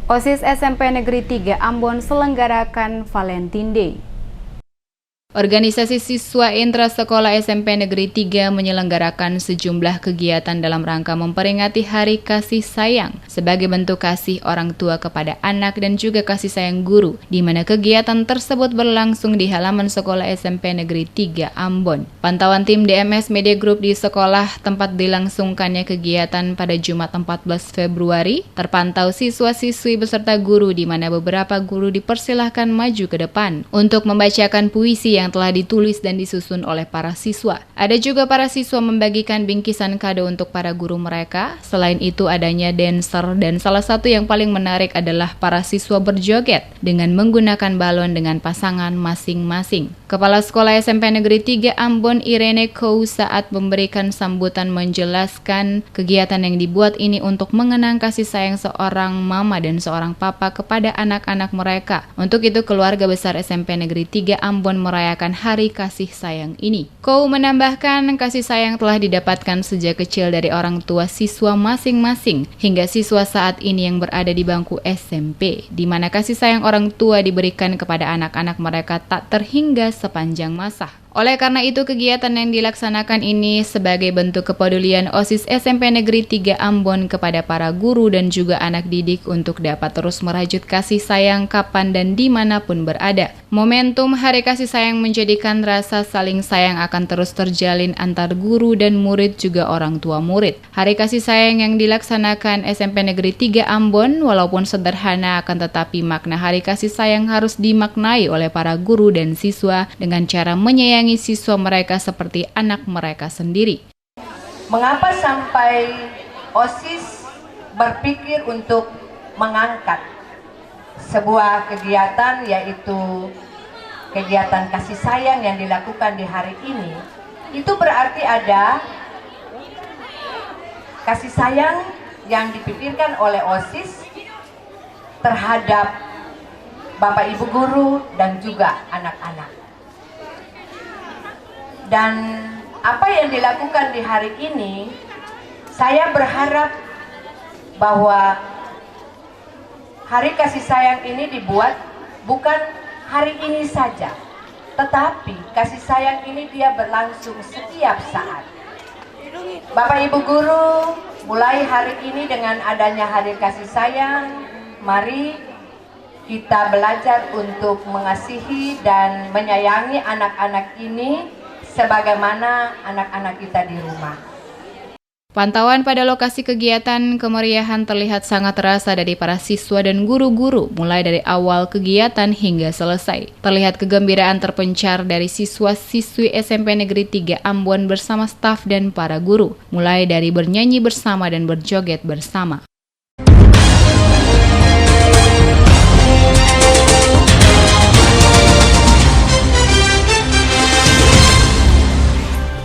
OSIS SMP Negeri 3 Ambon selenggarakan Valentine Day. Organisasi Siswa Intrasekolah SMP Negeri 3 menyelenggarakan sejumlah kegiatan dalam rangka memperingati Hari Kasih Sayang sebagai bentuk kasih orang tua kepada anak dan juga kasih sayang guru, di mana kegiatan tersebut berlangsung di halaman sekolah SMP Negeri 3 Ambon. Pantauan tim DMS Media Group di sekolah tempat dilangsungkannya kegiatan pada Jumat 14 Februari, terpantau siswa-siswi beserta guru di mana beberapa guru dipersilahkan maju ke depan untuk membacakan puisi yang telah ditulis dan disusun oleh para siswa. Ada juga para siswa membagikan bingkisan kado untuk para guru mereka. Selain itu adanya dancer dan salah satu yang paling menarik adalah para siswa berjoget dengan menggunakan balon dengan pasangan masing-masing. Kepala Sekolah SMP Negeri 3 Ambon Irene Kou saat memberikan sambutan menjelaskan kegiatan yang dibuat ini untuk mengenang kasih sayang seorang mama dan seorang papa kepada anak-anak mereka. Untuk itu keluarga besar SMP Negeri 3 Ambon merayakan Hari Kasih Sayang ini. Kou menambahkan kasih sayang telah didapatkan sejak kecil dari orang tua siswa masing-masing hingga siswa saat ini yang berada di bangku SMP, di mana kasih sayang orang tua diberikan kepada anak-anak mereka tak terhingga sepanjang masa. Oleh karena itu, kegiatan yang dilaksanakan ini sebagai bentuk kepedulian OSIS SMP Negeri 3 Ambon kepada para guru dan juga anak didik untuk dapat terus merajut kasih sayang kapan dan dimanapun berada. Momentum Hari Kasih Sayang menjadikan rasa saling sayang akan terus terjalin antar guru dan murid juga orang tua murid. Hari Kasih Sayang yang dilaksanakan SMP Negeri 3 Ambon walaupun sederhana akan tetapi makna Hari Kasih Sayang harus dimaknai oleh para guru dan siswa dengan cara menyayangi siswa mereka seperti anak mereka sendiri. Mengapa sampai OSIS berpikir untuk mengangkat sebuah kegiatan, yaitu kegiatan kasih sayang yang dilakukan di hari ini? Itu berarti ada kasih sayang yang dipikirkan oleh OSIS terhadap Bapak Ibu guru dan juga anak-anak. Dan apa yang dilakukan di hari ini, saya berharap bahwa Hari Kasih Sayang ini dibuat bukan hari ini saja, tetapi kasih sayang ini dia berlangsung setiap saat. Bapak Ibu guru, mulai hari ini dengan adanya Hari Kasih Sayang, mari kita belajar untuk mengasihi dan menyayangi anak-anak ini sebagaimana anak-anak kita di rumah. Pantauan pada lokasi kegiatan kemeriahan terlihat sangat terasa dari para siswa dan guru-guru mulai dari awal kegiatan hingga selesai. Terlihat kegembiraan terpencar dari siswa-siswi SMP Negeri 3 Ambon bersama staf dan para guru, mulai dari bernyanyi bersama dan berjoget bersama.